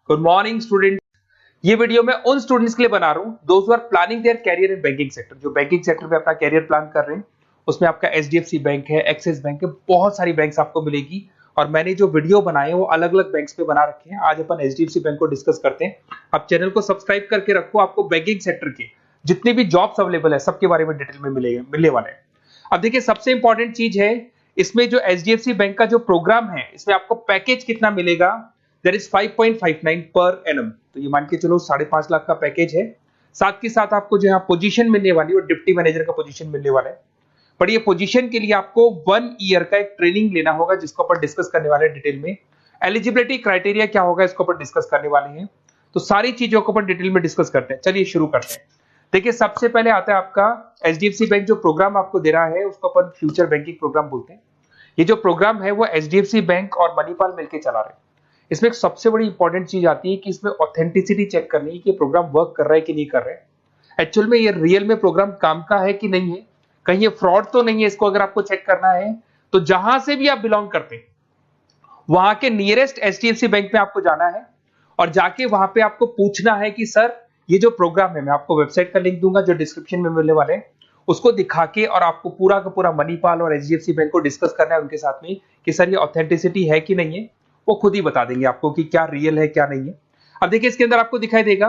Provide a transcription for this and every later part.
Good morning student. ये video मैं उन स्टूडेंट्स के लिए बना रहा हूँ those who are planning their career in banking sector, जो बैंकिंग सेक्टर में अपना कैरियर प्लान कर रहे हैं। उसमें आपका एचडीएफसी बैंक है, एक्सिस बैंक है, बहुत सारी बैंक्स आपको मिलेगी। और मैंने जो वीडियो बनाए हैं वो अलग अलग बैंक्स पे बना रखे हैं। आज अपन एचडीएफसी बैंक को डिस्कस करते हैं। आप चैनल को सब्सक्राइब करके रखो, आपको बैंकिंग सेक्टर के जितने भी जॉब्स अवेलेबल है सबके बारे में डिटेल में मिलने वाले हैं। अब देखिए, सबसे इंपॉर्टेंट चीज है इसमें जो एचडीएफसी बैंक का जो प्रोग्राम है, इसमें आपको पैकेज कितना मिलेगा, दैट इज 5.59 पर एनम। तो ये मान के चलो 5.5 लाख का पैकेज है। साथ के साथ आपको जो यहाँ पोजीशन मिलने वाली है वो डिप्टी मैनेजर का पोजीशन मिलने वाला है। पर ये पोजीशन के लिए आपको 1 ईयर का एक ट्रेनिंग लेना होगा, जिसको अपन डिस्कस करने वाले हैं डिटेल में। एलिजिबिलिटी क्राइटेरिया क्या होगा इसको अपन डिस्कस करने वाले हैं। तो सारी चीजों को अपन डिटेल में डिस्कस करते हैं। चलिए शुरू करते हैं। देखिए, सबसे पहले आता है आपका एचडीएफसी बैंक जो प्रोग्राम आपको दे रहा है उसको अपन फ्यूचर बैंकिंग प्रोग्राम बोलते हैं। ये जो प्रोग्राम है वो एचडीएफसी बैंक और मणिपाल मिलकर चला रहे हैं। इसमें एक सबसे बड़ी इंपॉर्टेंट चीज आती है कि इसमें ऑथेंटिसिटी चेक करनी है कि प्रोग्राम वर्क कर रहा है कि नहीं कर रहा है। एक्चुअल में ये रियल में प्रोग्राम काम का है कि नहीं है, कहीं ये फ्रॉड तो नहीं है। इसको अगर आपको चेक करना है तो जहां से भी आप बिलोंग करते हैं वहां के नियरेस्ट एचडीएफसी बैंक में आपको जाना है और जाके वहां पे आपको पूछना है कि सर ये जो प्रोग्राम है, मैं आपको वेबसाइट का लिंक दूंगा जो डिस्क्रिप्शन में मिलने वाले हैं, उसको दिखा के और आपको पूरा का पूरा मणिपाल और एचडीएफसी बैंक को डिस्कस करना है उनके साथ में कि सर ये ऑथेंटिसिटी है कि नहीं है। वो खुद ही बता देंगे आपको कि क्या रियल है क्या नहीं है। अब देखिए, इसके अंदर आपको दिखाई देगा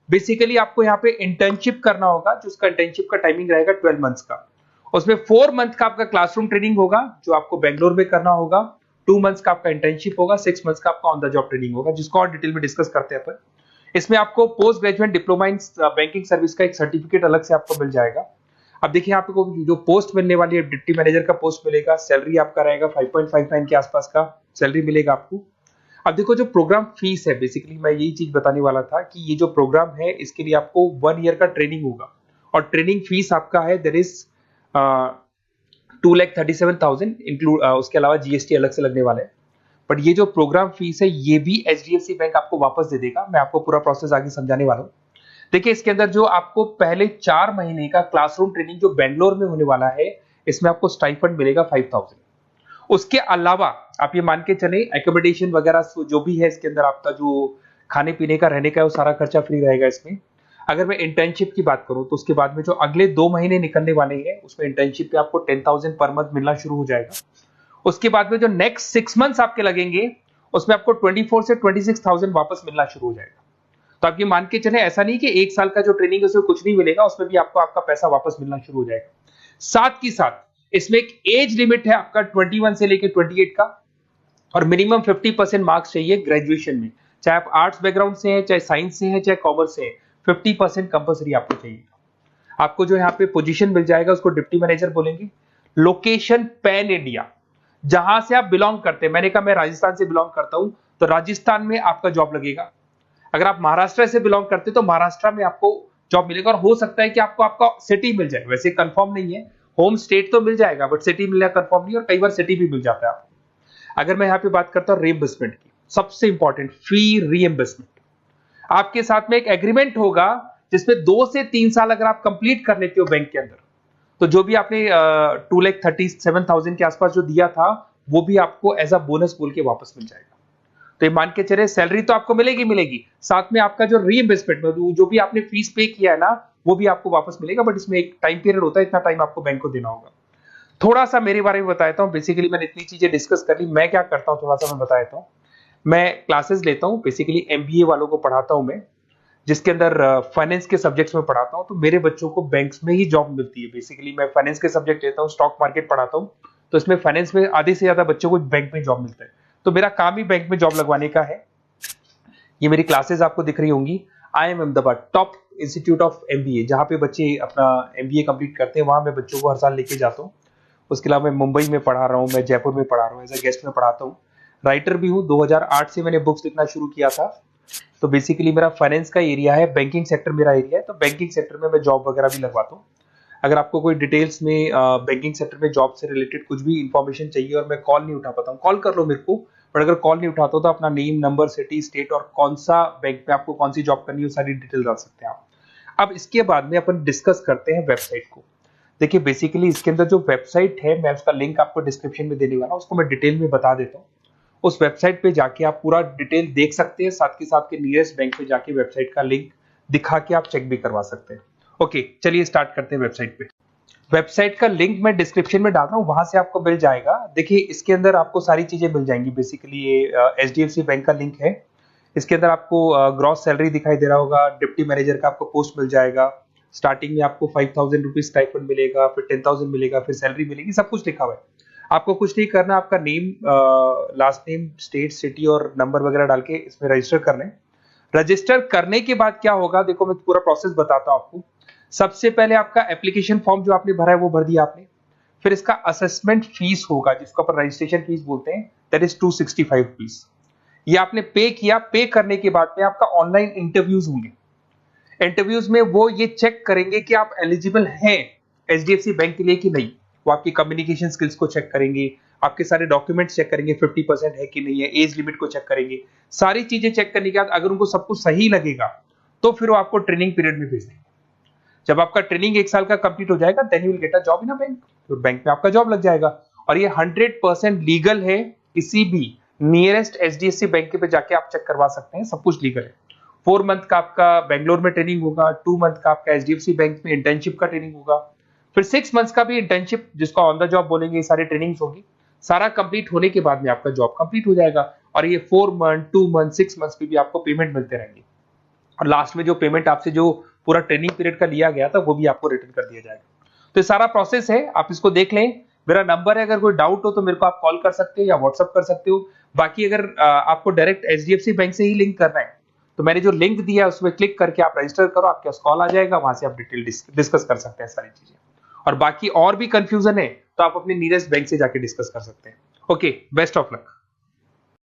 बेसिकली आपको यहाँ पे इंटर्नशिप करना होगा, जो उसका इंटर्नशिप का टाइमिंग रहेगा 12 मंथ्स का। उसमें 4 मंथ का आपका क्लासरूम ट्रेनिंग होगा जो आपको बेंगलोर में करना होगा। 2 मंथ्स का आपका इंटर्नशिप होगा, 6 मंथ्स का आपका ऑन द जॉब ट्रेनिंग होगा, जिसको और डिटेल में डिस्कस करते हैं अपन। इसमें आपको post graduate diploma in banking service का एक सर्टिफिकेट अलग से आपको मिल जाएगा। अब देखिए, यहाँ पे जो पोस्ट मिलने वाली है डिप्टी मैनेजर का पोस्ट मिलेगा। सैलरी आपका रहेगा 5.59 के आसपास का सैलरी मिलेगा आपको। अब देखो, जो प्रोग्राम फीस है, बेसिकली मैं यही चीज बताने वाला था कि ये जो प्रोग्राम है इसके लिए आपको 1 ईयर का ट्रेनिंग होगा और ट्रेनिंग फीस आपका है देयर इज 2,37,000 इंक्लूड, उसके अलावा जीएसटी अलग से लगने वाला है। बट ये जो प्रोग्राम फीस है ये भी एचडीएफसी बैंक आपको वापस दे देगा। मैं आपको पूरा प्रोसेस आगे समझाने वाला हूँ। देखिए, इसके अंदर जो आपको पहले 4 महीने का क्लासरूम ट्रेनिंग जो बेंगलोर में होने वाला है, इसमें आपको स्टाइपेंड मिलेगा 5,000। उसके अलावा आप ये मान के चले एकोमोडेशन वगैरह जो भी है इसके अंदर आपका जो खाने पीने का रहने का है वो सारा खर्चा फ्री रहेगा इसमें। अगर मैं इंटर्नशिप की बात करूं तो उसके बाद में जो अगले 2 महीने निकलने वाले हैं उसमें इंटर्नशिप पे आपको 10,000 पर मंथ मिलना शुरू हो जाएगा। उसके बाद में जो नेक्स्ट 6 मंथ्स आपके लगेंगे उसमें आपको 24 से 26,000 वापस मिलना शुरू हो जाएगा। तो आप ये मान के चले, ऐसा नहीं कि 1 साल का जो ट्रेनिंग है उसमें कुछ नहीं मिलेगा, उसमें भी आपको आपका पैसा वापस मिलना शुरू हो जाएगा। साथ ही साथ इसमें एक एज लिमिट है आपका 21 से लेकर 28 का, और मिनिमम 50% मार्क्स चाहिए ग्रेजुएशन में, चाहे आप आर्ट्स बैकग्राउंड से हैं, चाहे साइंस से हैं, चाहे कॉमर्स से हैं, 50% कंपलसरी आपको चाहिए। आपको जो यहाँ पे पोजीशन मिल जाएगा उसको डिप्टी मैनेजर बोलेंगे। लोकेशन पैन इंडिया, जहां से आप बिलोंग करते हैं। मैंने कहा मैं राजस्थान से बिलोंग करता हूं तो राजस्थान में आपका जॉब लगेगा। अगर आप महाराष्ट्र से बिलोंग करते हैं तो महाराष्ट्र में आपको जॉब मिलेगा। और हो सकता है कि आपको आपका सिटी मिल जाए, वैसे कंफर्म नहीं है, होम स्टेट तो मिल जाएगा बट सिटी मिलना कंफर्म नहीं, और कई बार सिटी भी मिल जाता है आपको। अगर मैं यहाँ पे बात करता हूँ रीइंबर्समेंट की, सबसे इंपॉर्टेंट फी रीइंबर्समेंट। आपके साथ में एक एग्रीमेंट होगा जिसमें 2 से 3 साल अगर आप कंप्लीट कर लेते हो बैंक के अंदर, तो जो भी आपने 2,37,000 के आसपास जो दिया था वो भी आपको एज अ बोनस बोल के वापस मिल जाएगा। तो ये मान के चले, सैलरी तो आपको मिलेगी, साथ में आपका जो रीइंबर्समेंट जो भी आपने फीस पे किया है ना वो भी आपको वापस मिलेगा। बट इसमें एक टाइम पीरियड होता है, इतना टाइम आपको बैंक को देना होगा। थोड़ा सा मेरे बारे में बताता हूँ। बेसिकली मैंने इतनी चीजें डिस्कस कर ली, मैं क्या करता हूँ थोड़ा सा मैं बताता हूँ। मैं क्लासेस लेता हूँ, बेसिकली एमबीए वालों को पढ़ाता हूँ मैं, जिसके अंदर फाइनेंस के सब्जेक्ट्स में पढ़ाता हूँ। तो मेरे बच्चों को बैंक्स में ही जॉब मिलती है। बेसिकली मैं फाइनेंस के सब्जेक्ट लेता हूँ, स्टॉक मार्केट पढ़ाता हूँ, तो इसमें फाइनेंस में आधे से ज्यादा बच्चों को बैंक में जॉब मिलता है। तो मेरा काम ही बैंक में जॉब लगवाने का है। ये मेरी क्लासेस आपको दिख रही होंगी। IIM Ahmedabad top institute of MBA, जहाँ पे बच्चे अपना एमबीए कंप्लीट करते हैं, वहां मैं बच्चों को हर साल लेके जाता हूँ। उसके अलावा मैं मुंबई में पढ़ा रहा हूँ, मैं जयपुर में पढ़ा रहा हूँ, एज अ गेस्ट में पढ़ाता हूँ। राइटर भी हूँ, 2008 से मैंने बुक्स लिखना शुरू किया था। तो बेसिकली मेरा फाइनेंस का एरिया है, बैंकिंग सेक्टर मेरा एरिया है, तो बैंकिंग सेक्टर में मैं जॉब वगैरह भी लगवाता हूँ। अगर आपको कोई डिटेल्स में बैंकिंग सेक्टर में जॉब से रिलेटेड कुछ भी इंफॉर्मेशन चाहिए और मैं कॉल नहीं उठा पाता हूँ, कॉल कर लो मेरे को। बट अगर कॉल नहीं उठाता हो तो अपना नेम, नंबर, सिटी, स्टेट और कौन सा बैंक में आपको कौन सी जॉब करनी है, वो सारी डिटेल डाल सकते हैं आप। अब इसके बाद में अपन डिस्कस करते हैं वेबसाइट को। देखिए, बेसिकली इसके अंदर जो वेबसाइट है मैं उसका लिंक आपको डिस्क्रिप्शन में देने वाला हूँ, उसको मैं डिटेल में बता देता हूँ। उस वेबसाइट पे जाके आप पूरा डिटेल देख सकते हैं, साथ के साथ के नियरेस्ट बैंक पे जाके वेबसाइट का लिंक दिखा के आप चेक भी करवा सकते हैं। ओके, चलिए स्टार्ट करते हैं वेबसाइट पे। वेबसाइट का लिंक मैं डिस्क्रिप्शन में डाल रहा हूँ, वहां से आपको मिल जाएगा। देखिए इसके अंदर आपको सारी चीजें मिल जाएंगी। बेसिकली ये एचडीएफसी बैंक का लिंक है। इसके अंदर आपको ग्रॉस सैलरी दिखाई दे रहा होगा, डिप्टी मैनेजर का आपको पोस्ट मिल जाएगा। स्टार्टिंग में आपको 5,000 रुपीज स्टाइपेंड मिलेगा, फिर 10,000 मिलेगा, फिर सैलरी मिलेगी, सब कुछ लिखा हुआ है। आपको कुछ नहीं करना, आपका name, last name, state, city और नंबर वगैरह डाल के इसमें रजिस्टर कर लें। रजिस्टर करने के बाद क्या होगा, देखो मैं पूरा प्रोसेस बताता हूं आपको। सबसे पहले आपका एप्लीकेशन फॉर्म जो आपने भरा है वो भर दिया आपने। फिर इसका असेसमेंट फीस होगा, जिसको अपन रजिस्ट्रेशन फीस बोलते हैं, दैट इज 265 रुपीज। ये आपने पे किया। पे करने के बाद में आपका ऑनलाइन इंटरव्यूज होंगे। इंटरव्यूज में वो ये चेक करेंगे कि आप एलिजिबल हैं एचडीएफसी बैंक के लिए कि नहीं। वो आपकी कम्युनिकेशन स्किल्स को चेक करेंगे, आपके सारे डॉक्यूमेंट्स चेक करेंगे, 50% है कि नहीं है, एज लिमिट को चेक करेंगे। सारी चीजें चेक करने के बाद अगर उनको सब कुछ सही लगेगा तो फिर वो आपको ट्रेनिंग पीरियड में भेज देंगे। जब आपका ट्रेनिंग 1 साल का कंप्लीट हो जाएगा, then you will get a job in a bank. तो बैंक में आपका जॉब लग जाएगा। और ये 100% लीगल है। किसी भी नियरेस्ट एचडीएफसी बैंक पे जाके आप चेक करवा सकते हैं, सब कुछ लीगल है। 4 मंथ का आपका बेंगलोर में ट्रेनिंग होगा, 2 मंथ का आपका एचडीएफसी बैंक में इंटर्नशिप का ट्रेनिंग होगा, फिर 6 मंथ्स का भी इंटर्नशिप, जिसको ऑन द जॉब बोलेंगे, ये सारी ट्रेनिंग्स होगी। सारा कंप्लीट होने के बाद में आपका जॉब कंप्लीट हो जाएगा। और ये 4 मंथ, 2 मंथ, 6 मंथ्स पे भी आपको पेमेंट मिलते रहेंगे। और लास्ट में जो पेमेंट आपसे जो पूरा ट्रेनिंग पीरियड का लिया गया था वो भी आपको रिटर्न कर दिया जाएगा। तो ये सारा प्रोसेस है, आप इसको देख लें। मेरा नंबर है, अगर कोई डाउट हो तो मेरे को आप कॉल कर सकते हो या व्हाट्सअप कर सकते हो। बाकी अगर आपको डायरेक्ट एचडीएफसी बैंक से ही लिंक करना है तो मैंने जो लिंक दिया है उसमें क्लिक करके आप रजिस्टर करो, आपके पास कॉल आ जाएगा, वहां से आप डिटेल डिस्कस कर सकते हैं सारी चीजें। और बाकी और भी कंफ्यूजन है तो आप अपने नियरेस्ट बैंक से जाके डिस्कस कर सकते हैं। Okay, best of luck.